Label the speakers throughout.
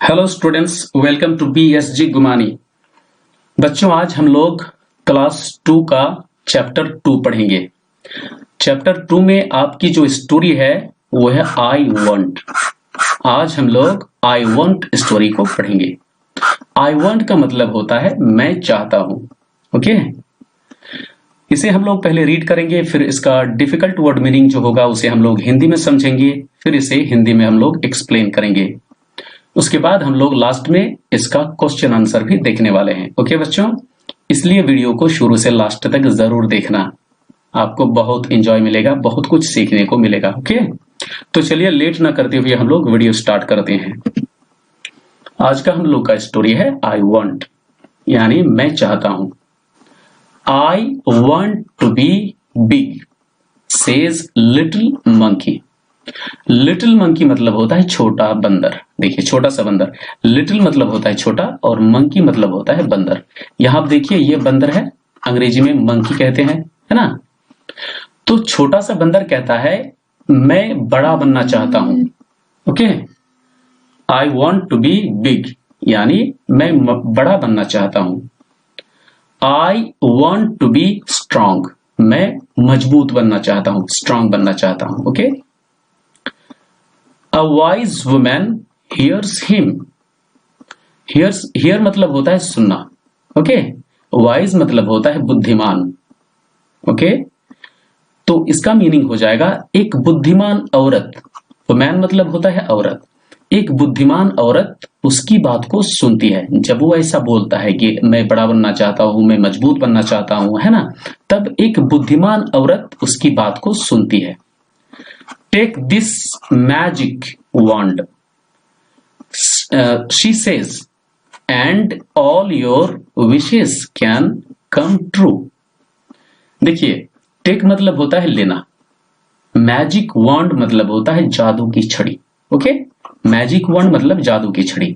Speaker 1: Hello students, welcome to BSG Gumani. बच्चों, आज हम लोग क्लास 2 का चैप्टर 2 पढ़ेंगे। चैप्टर 2 में आपकी जो स्टोरी है वो है आई वांट। आज हम लोग आई वांट स्टोरी को पढ़ेंगे। आई वांट का मतलब होता है मैं चाहता हूं। ओके, इसे हम लोग पहले रीड करेंगे, फिर इसका डिफिकल्ट वर्ड मीनिंग जो होगा उसे हम लोग हिंदी में समझेंगे, फिर इसे हिंदी में हम लोग एक्सप्लेन करेंगे। उसके बाद हम लोग लास्ट में इसका क्वेश्चन आंसर भी देखने वाले हैं। ओके बच्चों, इसलिए वीडियो को शुरू से लास्ट तक जरूर देखना, आपको बहुत एंजॉय मिलेगा, बहुत कुछ सीखने को मिलेगा। ओके, तो चलिए लेट ना करते हुए हम लोग वीडियो स्टार्ट करते हैं। आज का हम लोग का स्टोरी है आई वॉन्ट, यानी मैं चाहता हूं। I want to be big says little monkey. Little monkey मतलब होता है छोटा बंदर। देखिए, छोटा सा बंदर। लिटिल मतलब होता है छोटा और मंकी मतलब होता है बंदर। यहां आप देखिए, ये बंदर है, अंग्रेजी में मंकी कहते हैं, है ना। तो छोटा सा बंदर कहता है मैं बड़ा बनना चाहता हूं। Okay, I want to be big, यानी मैं बड़ा बनना चाहता हूं। I want to be strong, मैं मजबूत बनना चाहता हूं, स्ट्रांग बनना चाहता हूं। Okay, A wise woman hears him. Hear मतलब होता है सुनना। ओके, wise मतलब होता है बुद्धिमान। ओके, तो इसका मीनिंग हो जाएगा एक बुद्धिमान औरत। woman मतलब होता है औरत। एक बुद्धिमान औरत उसकी बात को सुनती है। जब वो ऐसा बोलता है कि मैं बड़ा बनना चाहता हूं, मैं मजबूत बनना चाहता हूं, है ना, तब एक बुद्धिमान औरत उसकी बात को सुनती है। Take this magic wand, she says, and all your wishes can come true. देखिए, टेक मतलब होता है लेना, मैजिक वॉन्ड मतलब होता है जादू की छड़ी। ओके, मैजिक वॉन्ड मतलब जादू की छड़ी।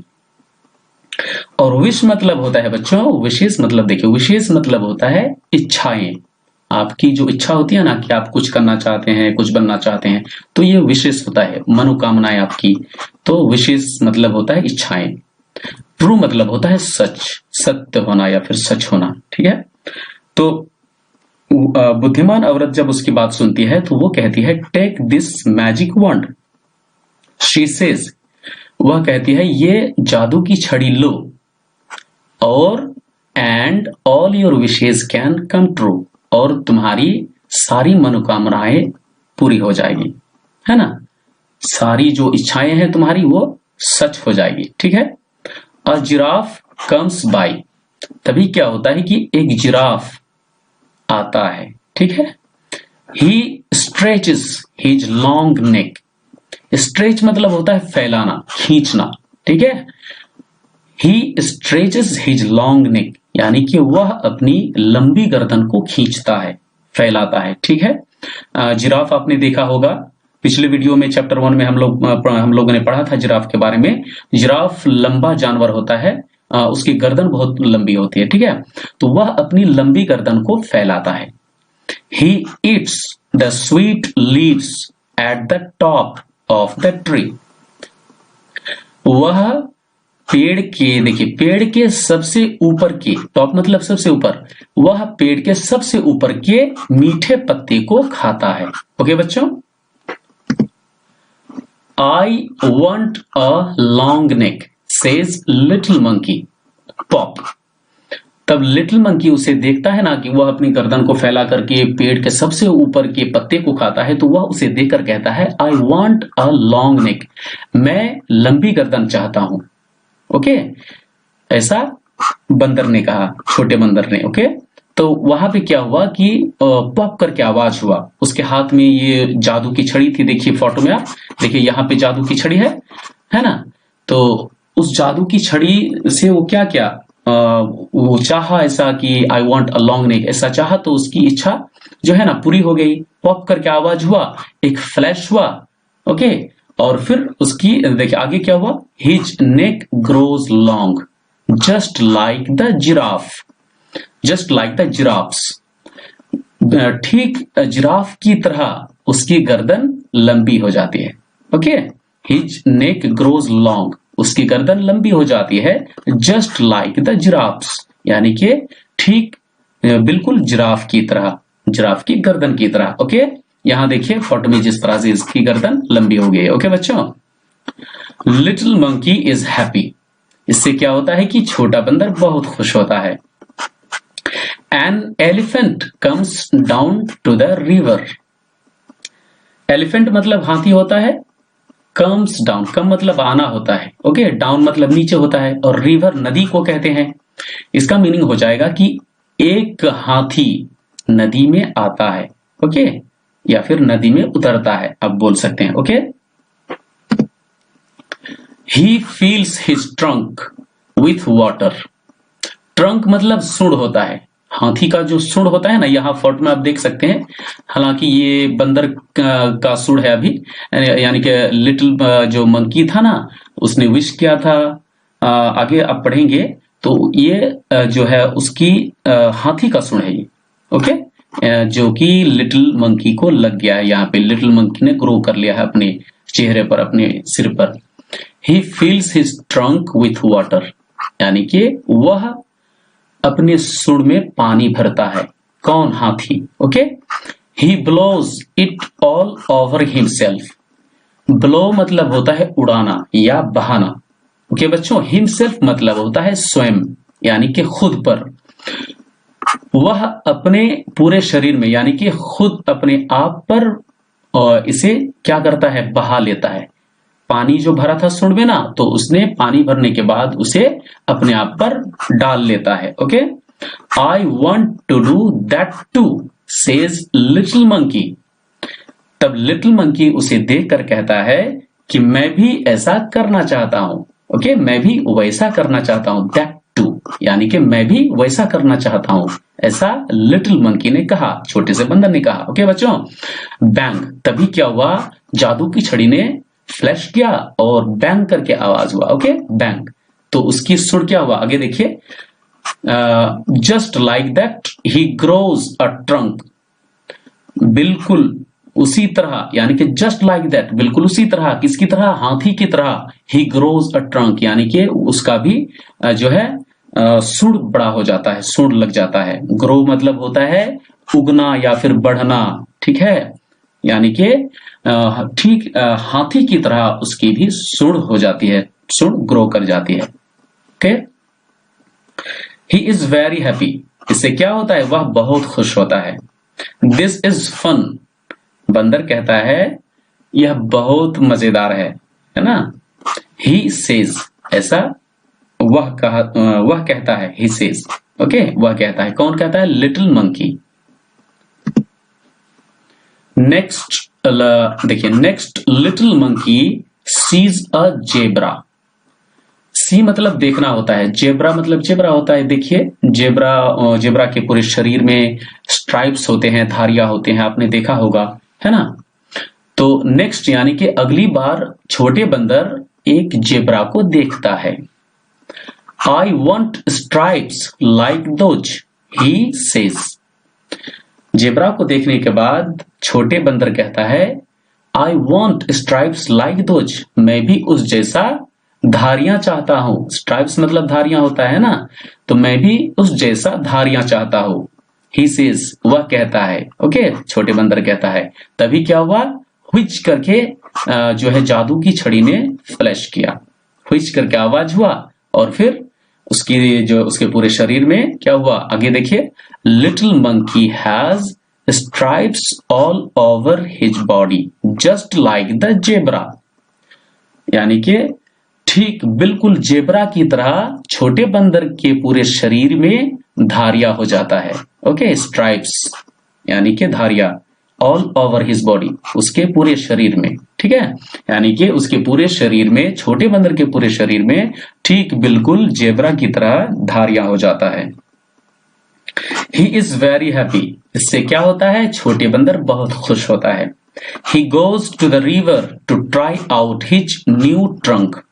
Speaker 1: और विश मतलब होता है बच्चों, विशेष मतलब देखिए, विशेष मतलब होता है इच्छाएं। आपकी जो इच्छा होती है ना कि आप कुछ करना चाहते हैं, कुछ बनना चाहते हैं, तो ये विशेष होता है, मनोकामनाएं आपकी। तो विशेष मतलब होता है इच्छाएं। ट्रू मतलब होता है सच, सत्य होना या फिर सच होना। ठीक है, तो बुद्धिमान औरत जब उसकी बात सुनती है तो वो कहती है take this magic wand, she says, वह कहती है ये जादू की छड़ी लो, और and all your wishes can come true, और तुम्हारी सारी मनोकामनाएं पूरी हो जाएगी, है ना, सारी जो इच्छाएं हैं तुम्हारी वो सच हो जाएगी। ठीक है। अ जिराफ कम्स बाय, तभी क्या होता है कि एक जिराफ आता है। ठीक है। He stretches his long neck, stretch मतलब होता है फैलाना, खींचना। ठीक है। He stretches his long neck, यानी कि वह अपनी लंबी गर्दन को खींचता है, फैलाता है। ठीक है। जिराफ आपने देखा होगा, पिछले वीडियो में चैप्टर 1 में हम लोगों ने पढ़ा था जिराफ के बारे में। जिराफ लंबा जानवर होता है, उसकी गर्दन बहुत लंबी होती है। ठीक है, तो वह अपनी लंबी गर्दन को फैलाता है। He eats the sweet leaves at the top of the tree, वह पेड़ के, देखिए पेड़ के सबसे ऊपर के, टॉप मतलब सबसे ऊपर, वह पेड़ के सबसे ऊपर के मीठे पत्ते को खाता है। ओके बच्चों, I want a long neck says little monkey pop, तब लिटिल मंकी उसे देखता है ना कि वह अपनी गर्दन को फैला करके पेड़ के सबसे ऊपर के पत्ते को खाता है, तो वह उसे देखकर कहता है I want a long neck, मैं लंबी गर्दन चाहता हूं। ओके, ऐसा बंदर ने कहा, छोटे बंदर ने। ओके, तो वहां पे क्या हुआ कि पॉप करके आवाज हुआ, उसके हाथ में ये जादू की छड़ी थी। देखिए फोटो में आप देखिए, यहाँ पे जादू की छड़ी है ना। तो उस जादू की छड़ी से वो क्या क्या वो चाहा ऐसा कि I want a long neck, ऐसा चाहा, तो उसकी इच्छा जो है ना पूरी हो गई। पॉप करके आवाज हुआ, एक फ्लैश हुआ। ओके, और फिर उसकी देखिए आगे क्या हुआ, his neck grows long just like the giraffe, just like the giraffes, ठीक जिराफ की तरह उसकी गर्दन लंबी हो जाती है। Okay, his neck grows long, उसकी गर्दन लंबी हो जाती है, जस्ट लाइक द जिराफ्स, यानी कि ठीक बिल्कुल जिराफ की तरह, जिराफ की गर्दन की तरह। ओके, यहां देखिए फोटो में जिस तरह से इसकी गर्दन लंबी हो गई है। ओके बच्चों, लिटिल मंकी इज हैप्पी, इससे क्या होता है कि छोटा बंदर बहुत खुश होता है। An elephant comes down to the river, elephant मतलब हाथी होता है, कम्स डाउन, कम मतलब आना होता है, ओके, डाउन मतलब नीचे होता है, और रिवर नदी को कहते हैं। इसका मीनिंग हो जाएगा कि एक हाथी नदी में आता है, ओके, या फिर नदी में उतरता है, आप बोल सकते हैं। Okay, he feels his trunk with water, trunk मतलब सूंड होता है, हाथी का जो सूंड होता है ना, यहाँ फोटो में आप देख सकते हैं, हालांकि ये बंदर का सूंड है अभी, यानी कि लिटिल जो मंकी था ना, उसने विश किया था, आगे आप पढ़ेंगे तो ये जो है उसकी हाथी का सूंड है ये। ओके, जो कि लिटिल मंकी को लग गया है, यहाँ पे लिटिल मंकी ने ग्रो कर लिया है अपने चेहरे पर, अपने सिर पर। He feels his trunk with water, यानी कि वह अपने सूंड में पानी भरता है, कौन, हाथी। Okay, he blows it all over himself, blow मतलब होता है उड़ाना या बहाना। ओके बच्चों, हिमसेल्फ मतलब होता है स्वयं, यानी कि खुद पर, वह अपने पूरे शरीर में, यानी कि खुद अपने आप पर इसे क्या करता है, बहा लेता है। पानी जो भरा था सूंड में ना, तो उसने पानी भरने के बाद उसे अपने आप पर डाल लेता है। Okay, I want to do that too says little monkey, तब लिटिल मंकी उसे देखकर कहता है कि मैं भी ऐसा करना चाहता हूं। ओके, मैं भी वैसा करना चाहता हूं, दैट टू, यानी कि मैं भी वैसा करना चाहता हूं, ऐसा लिटिल मंकी ने कहा, छोटे से बंदर ने कहा। ओके बच्चों, बैंग, तभी क्या हुआ, जादू की छड़ी ने फ्लैश किया और बैंग करके आवाज हुआ। ओके, बैंग, तो उसकी सुर क्या हुआ, आगे देखिए, just like that he grows a trunk, बिल्कुल उसी तरह, यानी कि जस्ट लाइक दैट, बिल्कुल उसी तरह, किसकी तरह, हाथी की तरह, ही ग्रोज अ ट्रंक, यानी कि उसका भी जो है सूंड बड़ा हो जाता है, सूंड लग जाता है। ग्रो मतलब होता है उगना या फिर बढ़ना, ठीक है, यानी कि ठीक हाथी की तरह उसकी भी सूंड हो जाती है, सूंड ग्रो कर जाती है। Okay, he is very happy, इससे क्या होता है, वह बहुत खुश होता है। दिस इज फन, बंदर कहता है यह बहुत मजेदार है ना। ही सेज, ऐसा वह कहता है, ही सेज। ओके, वह कहता है, कौन कहता है, लिटिल मंकी। नेक्स्ट देखिए, next little monkey sees a zebra, see मतलब देखना होता है, जेब्रा मतलब जेब्रा होता है। देखिए, जेब्रा के पूरे शरीर में स्ट्राइप्स होते हैं, धारियां होते हैं, आपने देखा होगा, है ना। तो नेक्स्ट यानी कि अगली बार छोटे बंदर एक जेब्रा को देखता है। I want stripes like those, he says, zebra को देखने के बाद छोटे बंदर कहता है, I want stripes like those, मैं भी उस जैसा धारियां चाहता हूं। स्ट्राइप्स मतलब धारियां होता है ना, तो मैं भी उस जैसा धारियां चाहता हूं। ही सेज, वह कहता है। ओके, छोटे बंदर कहता है, तभी क्या हुआ, हुइच करके जो है जादू की छड़ी ने फ्लैश किया, हुइच करके आवाज हुआ, और फिर उसकी जो उसके पूरे शरीर में क्या हुआ, आगे देखिए, little monkey has stripes all over his body just like the zebra, यानी कि ठीक बिल्कुल जेब्रा की तरह छोटे बंदर के पूरे शरीर में धारियां हो जाता है। ओके, स्ट्राइप्स यानी कि धारियां, ऑल ओवर हिज बॉडी, उसके पूरे शरीर में, ठीक है, यानी कि उसके पूरे शरीर में, छोटे बंदर के पूरे शरीर में ठीक बिल्कुल जेब्रा की तरह धारियां हो जाता है। ही इज वेरी हैप्पी, इससे क्या होता है, छोटे बंदर बहुत खुश होता है। He goes to the river to try out his new trunk,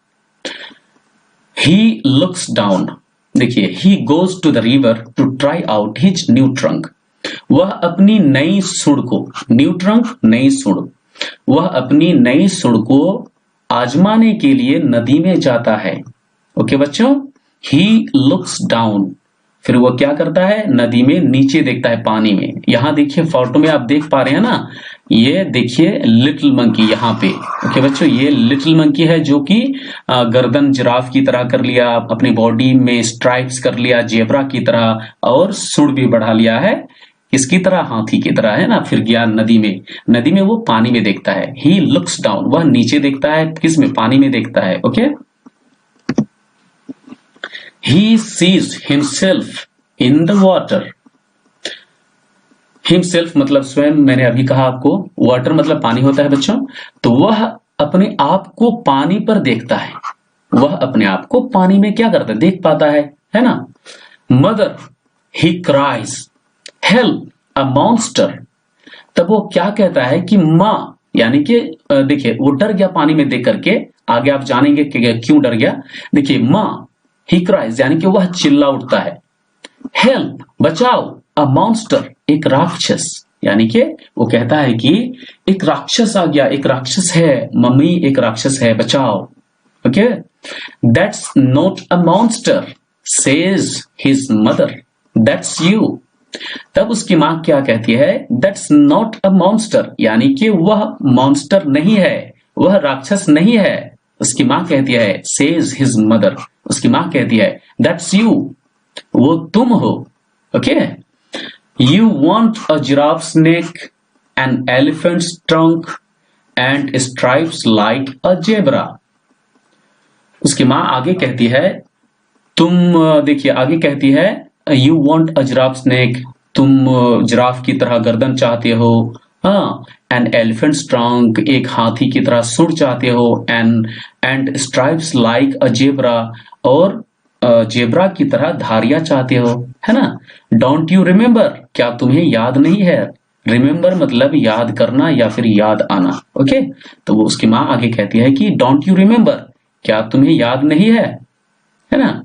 Speaker 1: he looks down, देखिए, he goes to the river to try out his new trunk, वह अपनी नई सुड़ को, न्यू ट्रंक नई सुड़, वह अपनी नई सुड़ को आजमाने के लिए नदी में जाता है। ओके बच्चों, ही लुक्स डाउन, फिर वो क्या करता है, नदी में नीचे देखता है, पानी में। यहां देखिए फोटो में आप देख पा रहे हैं ना, ये देखिए लिटिल मंकी यहाँ पे। ओके बच्चों, ये लिटिल मंकी है जो कि गर्दन जिराफ की तरह कर लिया, अपनी बॉडी में स्ट्राइप्स कर लिया जेब्रा की तरह, और सूंड भी बढ़ा लिया है किसकी तरह, हाथी की तरह, है ना। फिर गया नदी में, नदी में वो पानी में देखता है। ही लुक्स डाउन, वह नीचे देखता है, किस में, पानी में देखता है। Okay, he sees himself in the water। himself मतलब स्वयं, मैंने अभी कहा आपको, water मतलब पानी होता है बच्चों। तो वह अपने आप को पानी पर देखता है, वह अपने आप को पानी में क्या करता है, देख पाता है ना। Mother, he cries help a monster। तब वो क्या कहता है कि माँ, यानी कि देखिए वो डर गया पानी में देख करके, आगे आप जानेंगे कि क्यों डर गया। देखिए माँ, ही क्राइज यानी कि वह चिल्ला उठता है, हेल्प बचाओ, अ मॉन्स्टर एक राक्षस, यानी कि वो कहता है कि एक राक्षस आ गया, एक राक्षस है मम्मी, एक राक्षस है, बचाओ। Okay, that's not a monster says his mother, that's you. तब उसकी मां क्या कहती है, दैट्स नॉट अ मॉन्स्टर, यानी कि वह मॉन्स्टर नहीं है, वह राक्षस नहीं है। उसकी मां कहती है, सेज हिज मदर, उसकी मां कहती है, दैट्स यू, वो तुम हो। Okay, you want a giraffe neck, an elephant's trunk and stripes like a zebra. उसकी मां आगे कहती है, तुम देखिए आगे कहती है, you want a giraffe snake, तुम जिराफ की तरह गर्दन चाहते हो, हाँ, एन एलिफेंट ट्रंक एक हाथी की तरह सूंड चाहते हो, and stripes like a zebra, और जेब्रा की तरह धारियां चाहते हो, है ना। डोंट यू रिमेम्बर, क्या तुम्हें याद नहीं है। रिमेम्बर मतलब याद करना या फिर याद आना। ओके, तो वो उसकी मां आगे कहती है कि डोंट यू रिमेम्बर, क्या तुम्हें याद नहीं है ना।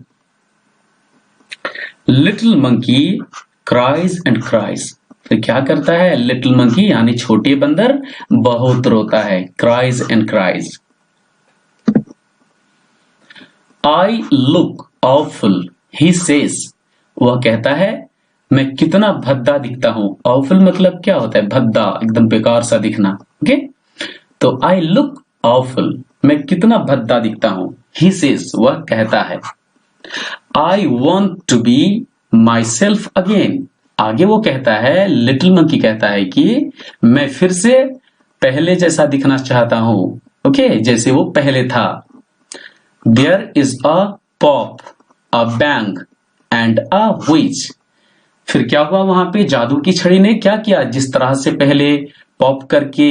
Speaker 1: Little monkey cries and cries, फिर क्या करता है लिटिल मंकी यानी छोटे बंदर, बहुत रोता है, cries and cries. I look awful, he says, वह कहता है मैं कितना भद्दा दिखता हूं। ऑफुल मतलब क्या होता है, भद्दा, एकदम बेकार सा दिखना। ओके, तो आई लुक ऑफुल, मैं कितना भद्दा दिखता हूं। ही सेज, वह कहता है, I want to be myself again. आगे वो कहता है, लिटिल मंकी कहता है कि मैं फिर से पहले जैसा दिखना चाहता हूं। ओके, जैसे वो पहले था। There is a pop, a bang and a witch. फिर क्या हुआ, वहां पे जादू की छड़ी ने क्या किया, जिस तरह से पहले पॉप करके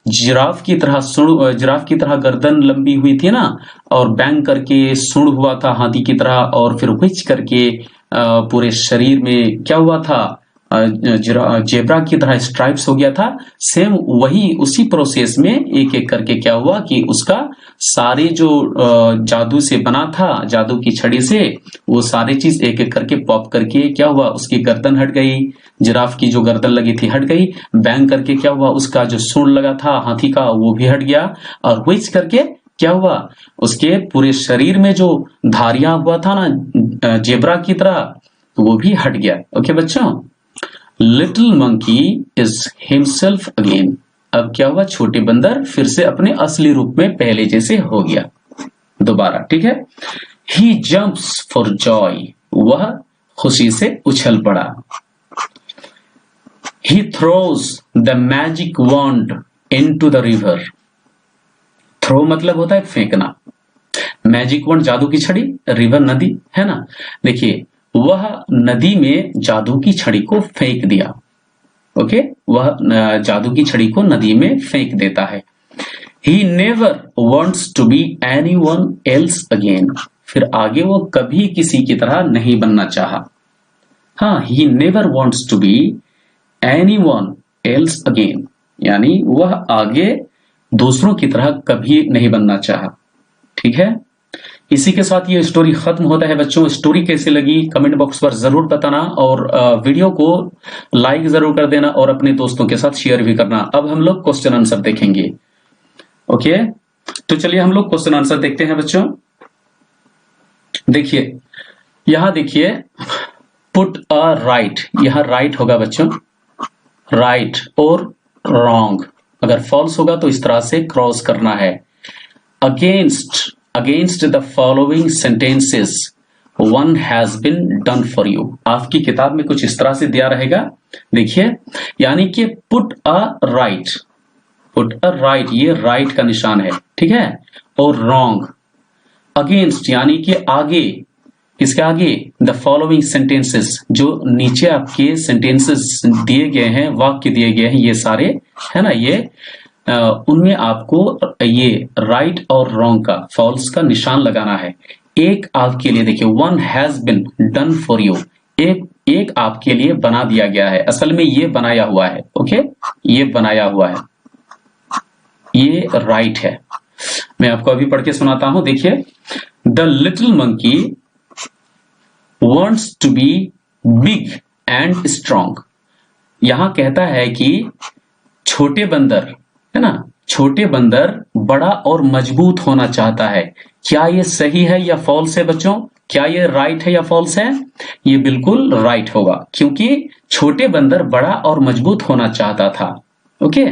Speaker 1: जिराफ की तरह सुड़, जिराफ की तरह गर्दन लंबी हुई थी ना, और बैंग करके सुड़ हुआ था हाथी की तरह, और फिर विच करके पूरे शरीर में क्या हुआ था, जेब्रा की तरह स्ट्राइप्स हो गया था। सेम वही उसी प्रोसेस में एक एक करके क्या हुआ कि उसका सारे जो जादू से बना था, जादू की छड़ी से, वो सारी चीज एक एक करके पॉप करके क्या हुआ, उसकी गर्दन हट गई, जिराफ की जो गर्दन लगी थी हट गई, बैंग करके क्या हुआ, उसका जो सूंड लगा था हाथी का वो भी हट गया, और विच करके क्या हुआ, उसके पूरे शरीर में जो धारियां हुआ था ना जेब्रा की तरह, तो वो भी हट गया। ओके बच्चों, little monkey is himself again. अब क्या हुआ, छोटे बंदर फिर से अपने असली रूप में पहले जैसे हो गया दोबारा। ठीक है, ही जंप्स फॉर जॉय, वह खुशी से उछल पड़ा। He throws the magic wand into the river. Throw मतलब होता है फेंकना, मैजिक वॉन्ड जादू की छड़ी, रिवर नदी, है ना। देखिए वह नदी में जादू की छड़ी को फेंक दिया। ओके, वह जादू की छड़ी को नदी में फेंक देता है। He never wants to be anyone else again. फिर आगे वो कभी किसी की तरह नहीं बनना चाहा। हाँ, he never wants to be anyone else again, यानी वह आगे दूसरों की तरह कभी नहीं बनना चाहा। ठीक है, इसी के साथ ये स्टोरी खत्म होता है बच्चों। स्टोरी कैसे लगी कमेंट बॉक्स पर जरूर बताना, और वीडियो को लाइक जरूर कर देना, और अपने दोस्तों के साथ शेयर भी करना। अब हम लोग क्वेश्चन आंसर देखेंगे। ओके, तो चलिए हम लोग क्वेश्चन आंसर देखते हैं बच्चों। देखिए यहां देखिए पुट अ राइट, यहां राइट होगा बच्चों, राइट और रॉन्ग। अगर फॉल्स होगा तो इस तरह से क्रॉस करना है। Against the following sentences one has been done for you. आपकी किताब में कुछ इस तरह से दिया रहेगा, देखिए, यानी कि put a right, put a right, ये राइट का निशान है, ठीक है, और रॉन्ग अगेंस्ट यानी कि आगे, इसके आगे द फॉलोइंग सेंटेंसेस, जो नीचे आपके सेंटेंसेस दिए गए हैं, वाक्य दिए गए हैं, ये सारे है ना, ये उनमें आपको ये राइट और रॉन्ग का, फॉल्स का निशान लगाना है। एक आपके लिए देखिए, one has been done for you, एक आपके लिए बना दिया गया है, असल में ये बनाया हुआ है, ओके, ये बनाया हुआ है, ये राइट है। मैं आपको अभी पढ़ के सुनाता हूं, देखिए, the little monkey wants to be big and strong। यहां कहता है कि छोटे बंदर, है ना, छोटे बंदर बड़ा और मजबूत होना चाहता है। क्या ये सही है या फॉल्स है बच्चों? क्या ये राइट है या फॉल्स है? ये बिल्कुल राइट होगा, क्योंकि छोटे बंदर बड़ा और मजबूत होना चाहता था। ओके,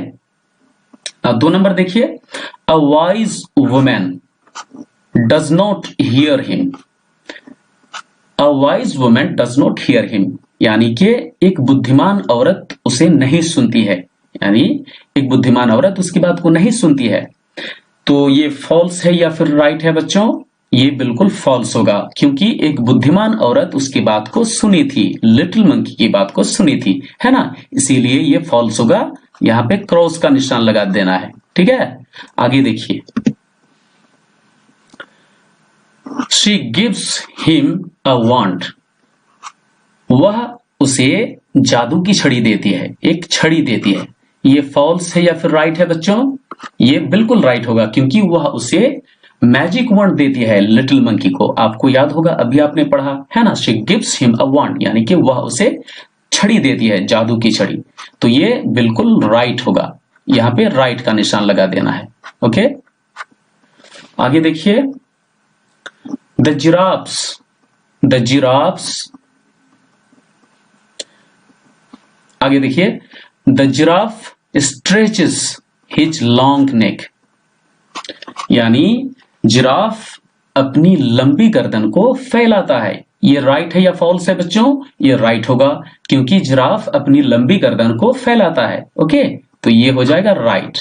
Speaker 1: 2 नंबर देखिए, a wise women does not hear him. A wise women does not hear him, यानी कि एक बुद्धिमान औरत उसे नहीं सुनती है, यानी एक बुद्धिमान औरत उसकी बात को नहीं सुनती है। तो ये फॉल्स है या फिर राइट है बच्चों? ये बिल्कुल फॉल्स होगा, क्योंकि एक बुद्धिमान औरत उसकी बात को सुनी थी, लिटिल मंकी की बात को सुनी थी, है ना, इसीलिए ये फॉल्स होगा। यहां पे क्रॉस का निशान लगा देना है, ठीक है। आगे देखिए, शी गिव्स हिम अ वांड। वह उसे जादू की छड़ी देती है, एक छड़ी देती है। ये फॉल्स है या फिर राइट है बच्चों? ये बिल्कुल राइट होगा, क्योंकि वह उसे मैजिक वांड देती है लिटिल मंकी को। आपको याद होगा, अभी आपने पढ़ा है ना, शी गिव्स हिम अ वांड, यानी कि वह उसे छड़ी देती है, जादू की छड़ी। तो ये बिल्कुल राइट होगा, यहां पे राइट का निशान लगा देना है। ओके, आगे देखिए, द जिराफ्स, आगे देखिए, the giraffe stretches his long neck, यानी जिराफ अपनी लंबी गर्दन को फैलाता है। ये राइट है या फॉल्स है बच्चों? ये राइट होगा, क्योंकि जिराफ अपनी लंबी गर्दन को फैलाता है। ओके, तो ये हो जाएगा राइट,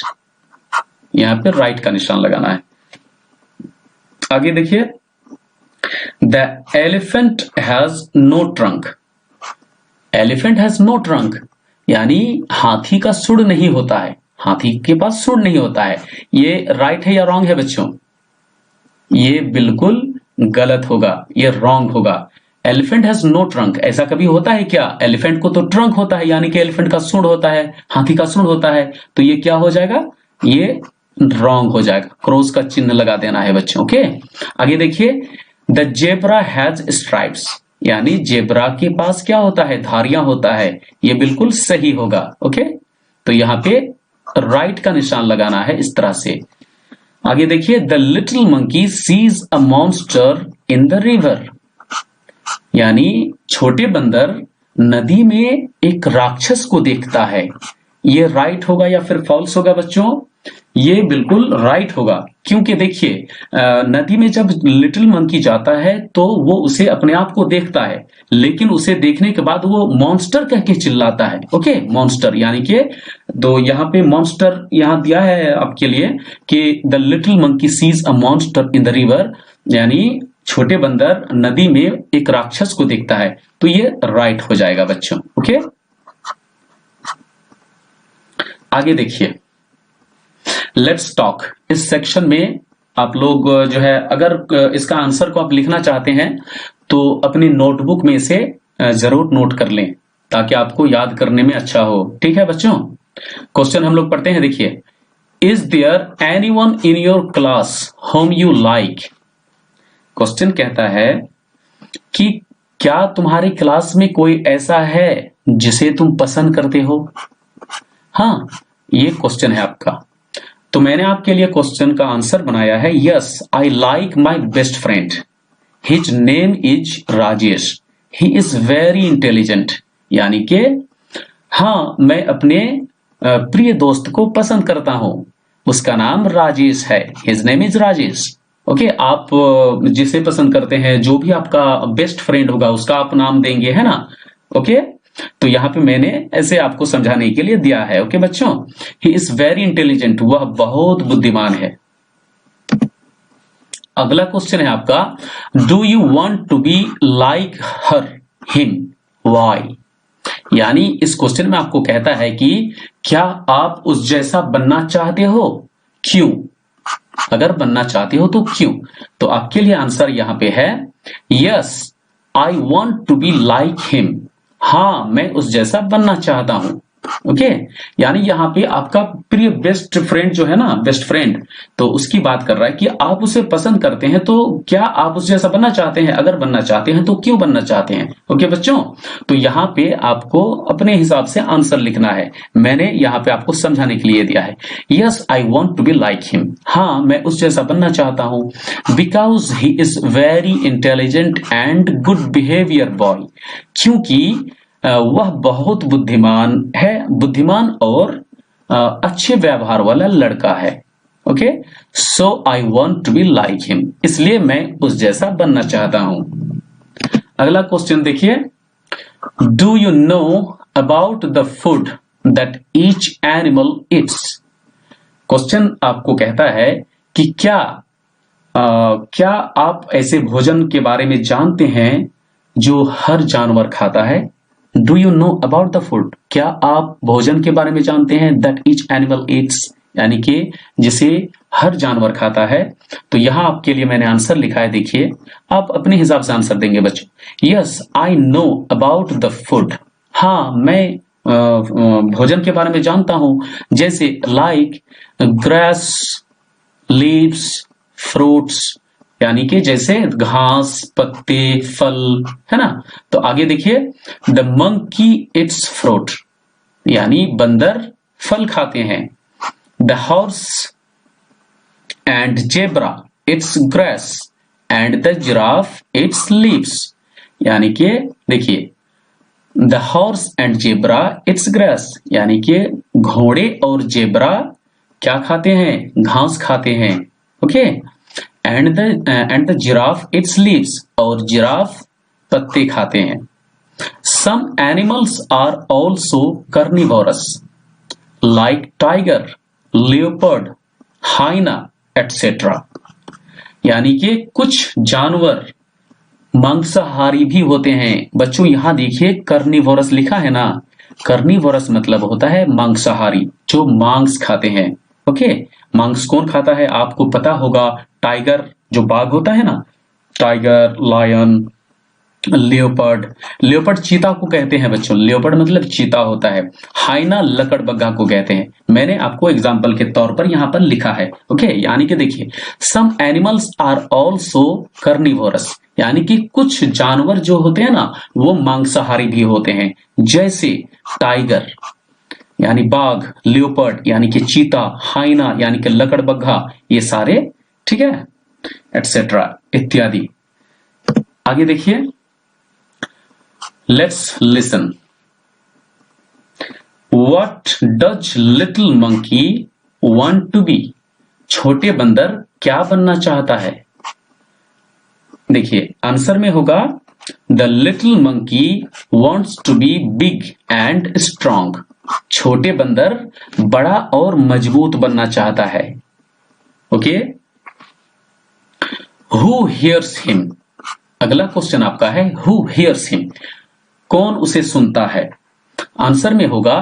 Speaker 1: यहां पे राइट का निशान लगाना है। आगे देखिए, the elephant has no trunk. Elephant has no trunk, यानी हाथी का सूंड नहीं होता है, हाथी के पास सूंड नहीं होता है। ये राइट है या रॉन्ग है बच्चों? ये बिल्कुल गलत होगा, ये रॉन्ग होगा। एलिफेंट हैज नो ट्रंक, ऐसा कभी होता है क्या? एलिफेंट को तो ट्रंक होता है, यानी कि एलिफेंट का सूंड होता है, हाथी का सूंड होता है। तो ये क्या हो जाएगा? ये रॉन्ग हो जाएगा, क्रॉस का चिन्ह लगा देना है बच्चों। ओके, आगे देखिए, द जेब्रा हैज स्ट्राइप्स, यानी जेब्रा के पास क्या होता है? धारियां होता है। ये बिल्कुल सही होगा। ओके, तो यहां पे राइट का निशान लगाना है इस तरह से। आगे देखिए, the little monkey sees a monster in the river, यानी छोटे बंदर नदी में एक राक्षस को देखता है। ये राइट होगा या फिर फॉल्स होगा बच्चों? ये बिल्कुल राइट होगा, क्योंकि देखिए, नदी में जब लिटिल मंकी जाता है तो वो उसे अपने आप को देखता है, लेकिन उसे देखने के बाद वो मॉन्स्टर कह के चिल्लाता है। ओके, मॉन्स्टर, यानी कि तो यहाँ पे मॉन्स्टर यहां दिया है आपके लिए कि the little monkey sees a monster in the river, यानी छोटे बंदर नदी में एक राक्षस को देखता है। तो ये राइट हो जाएगा बच्चों। ओके, आगे देखिए, लेट्स टॉक। इस सेक्शन में आप लोग जो है, अगर इसका आंसर को आप लिखना चाहते हैं तो अपनी नोटबुक में से जरूर नोट कर लें, ताकि आपको याद करने में अच्छा हो। ठीक है बच्चों, क्वेश्चन हम लोग पढ़ते हैं। देखिए, is there anyone in your class whom you like. Question कहता है कि क्या तुम्हारी क्लास में कोई ऐसा है जिसे तुम पसंद करते हो? हाँ, ये क्वेश्चन है आपका। तो मैंने आपके लिए क्वेश्चन का आंसर बनाया है, yes I like my best friend, his name is Rajesh, he is very intelligent. यानी कि हाँ, मैं अपने प्रिय दोस्त को पसंद करता हूं, उसका नाम राजेश है, his name is Rajesh. Okay, आप जिसे पसंद करते हैं, जो भी आपका बेस्ट फ्रेंड होगा उसका आप नाम देंगे, है ना। ओके, तो यहां पे मैंने ऐसे आपको समझाने के लिए दिया है। ओके बच्चों, ही इज वेरी इंटेलिजेंट, वह बहुत बुद्धिमान है। अगला क्वेश्चन है आपका, do you want to be like her him why. यानी इस क्वेश्चन में आपको कहता है कि क्या आप उस जैसा बनना चाहते हो, क्यों। अगर बनना चाहते हो तो क्यों। तो आपके लिए आंसर यहां पे है, yes I want to be like him, हाँ मैं उस जैसा बनना चाहता हूं। ओके, यानी यहां पे आपका प्रिय बेस्ट फ्रेंड जो है ना, बेस्ट फ्रेंड, तो उसकी बात कर रहा है कि आप उसे पसंद करते हैं, तो क्या आप उस जैसा बनना चाहते हैं, अगर बनना चाहते हैं तो क्यों बनना चाहते हैं। ओके बच्चों, तो यहां पे आपको अपने हिसाब से आंसर लिखना है, मैंने यहां पे आपको समझाने के लिए दिया है। Yes I want to be like him, हाँ मैं उस जैसा बनना चाहता हूं, because he is very intelligent and good behaviour boy, क्योंकि वह बहुत बुद्धिमान और अच्छे व्यवहार वाला लड़का है। Okay, so I want to be like him, इसलिए मैं उस जैसा बनना चाहता हूं। अगला क्वेश्चन देखिए, do you know about the food that each animal Yeats. Question आपको कहता है कि क्या आप ऐसे भोजन के बारे में जानते हैं जो हर जानवर खाता है। Do you know about the food, क्या आप भोजन के बारे में जानते हैं, दैट ईच एनिमल ईट्स, यानी कि जिसे हर जानवर खाता है। तो यहां आपके लिए मैंने आंसर लिखा है, देखिए आप अपने हिसाब से आंसर देंगे बच्चों। Yes I know about the food, हाँ मैं भोजन के बारे में जानता हूं, जैसे लाइक ग्रास, लीव्स, फ्रूट्स, यानी कि जैसे घास, पत्ते, फल, है ना। तो आगे देखिए, द मंकी इट्स फ्रूट, यानी बंदर फल खाते हैं। The horse and zebra it's grass and the giraffe eats leaves, यानी कि देखिए the horse and zebra it's grass, यानी कि घोड़े और जेब्रा क्या खाते हैं, घास खाते हैं। Okay, and the giraffe eats leaves, और जिराफ पत्ते खाते हैं। Some animals are also carnivorous like tiger, leopard, hyena etcetera, यानी कि कुछ जानवर मांसाहारी भी होते हैं। बच्चों यहां देखिए कार्निवोरस लिखा है ना, कार्निवोरस मतलब होता है मांसाहारी, जो मांस खाते हैं। ओके, मांस कौन खाता है आपको पता होगा, टाइगर जो बाघ होता है ना, टाइगर, लायन, लियोपर्ड चीता को कहते हैं बच्चों, लियोपर्ड मतलब चीता होता है। हाइना लकड़बग्घा को कहते हैं, मैंने आपको एग्जांपल के तौर पर यहां पर लिखा है। ओके, यानी कि देखिए some animals are also carnivorous, यानी कि कुछ जानवर जो होते हैं ना वो मांसाहारी भी होते हैं, जैसे टाइगर यानी बाघ, लियोपर्ड यानी कि चीता, हाइना यानी कि लकड़बग्घा, ये सारे, ठीक है, एटसेट्रा इत्यादि। आगे देखिए, let's listen, what does little monkey want to be, छोटे बंदर क्या बनना चाहता है। देखिए आंसर में होगा, the little monkey wants to be big and strong, छोटे बंदर बड़ा और मजबूत बनना चाहता है। ओके, हु हियर्स हिम, अगला क्वेश्चन आपका है हु हियर्स हिम, कौन उसे सुनता है। आंसर में होगा,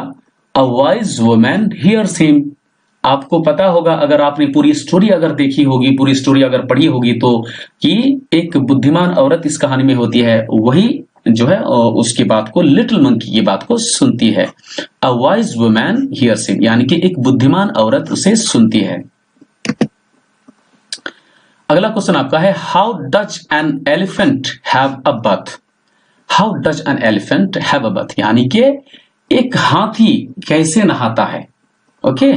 Speaker 1: a wise woman hears him, आपको पता होगा अगर आपने पूरी स्टोरी अगर देखी होगी, पूरी स्टोरी अगर पढ़ी होगी तो, कि एक बुद्धिमान औरत इस कहानी में होती है, वही जो है उसकी बात को, लिटिल मंकी की बात को सुनती है। A wise woman hears him, यानी कि एक बुद्धिमान औरत उसे सुनती है। अगला क्वेश्चन आपका है, how does an elephant have a bath, how does an elephant have a bath, यानी कि एक हाथी कैसे नहाता है। ओके,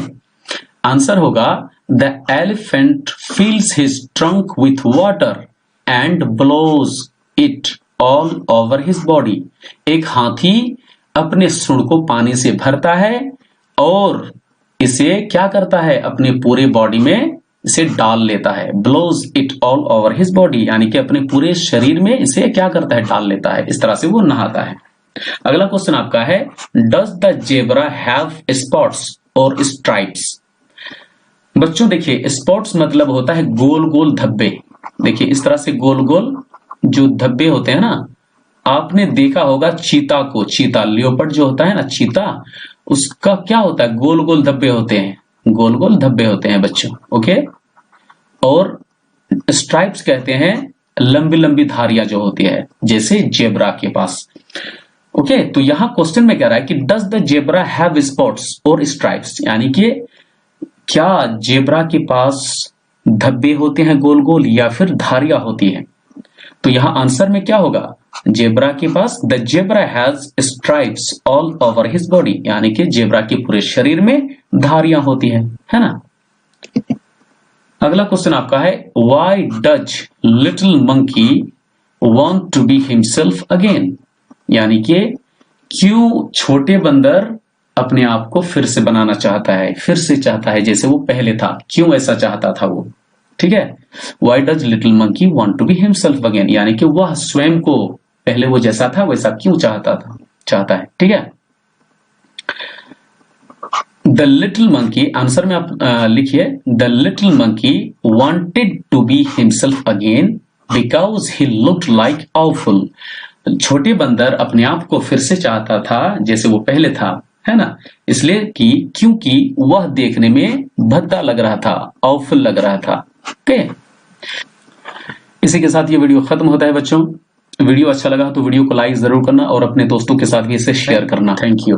Speaker 1: आंसर होगा the elephant fills his trunk with water and blows it all over his body. एक हाथी अपने सूंड को पानी से भरता है और इसे क्या करता है, अपने पूरे बॉडी में इसे डाल लेता है। Blows it all over his body, यानी कि अपने पूरे शरीर में इसे क्या करता है, डाल लेता है। इस तरह से वो नहाता है। अगला क्वेश्चन आपका है, does the zebra have spots और स्ट्राइप्स। बच्चों देखिए, स्पॉट्स मतलब होता है गोल गोल धब्बे। देखिए इस तरह से गोल गोल जो धब्बे होते हैं ना, आपने देखा होगा चीता को, चीता लियोपर्ड जो होता है ना, चीता, उसका क्या होता है, गोल गोल धब्बे होते हैं, गोल गोल धब्बे होते हैं बच्चों। ओके, और स्ट्राइप्स कहते हैं लंबी लंबी धारियां जो होती है, जैसे जेब्रा के पास। ओके, तो यहां क्वेश्चन में कह रहा है कि does the zebra have spots और स्ट्राइप्स, यानी कि क्या जेब्रा के पास धब्बे होते हैं गोल गोल या फिर धारियां होती हैं। तो यहां आंसर में क्या होगा, जेब्रा के पास the zebra has stripes all over his body, यानी कि जेब्रा के पूरे शरीर में धारियां होती है ना। अगला क्वेश्चन आपका है, why does little monkey want to be himself again, यानी कि क्यों छोटे बंदर अपने आप को फिर से बनाना चाहता है, फिर से चाहता है जैसे वो पहले था, क्यों ऐसा चाहता था वो। ठीक है, why does little monkey want to be himself again, यानी कि वह स्वयं को पहले वो जैसा था वैसा क्यों चाहता है। ठीक है, द लिटिल मंकी, आंसर में आप लिखिए, the little monkey wanted to be himself again because he looked like awful. छोटे बंदर अपने आप को फिर से चाहता था जैसे वो पहले था, है ना, इसलिए कि क्योंकि वह देखने में भद्दा लग रहा था, ऑफुल लग रहा था। ओके, इसी के साथ ये वीडियो खत्म होता है बच्चों। वीडियो अच्छा लगा तो वीडियो को लाइक जरूर करना और अपने दोस्तों के साथ भी इसे शेयर करना। Thank you.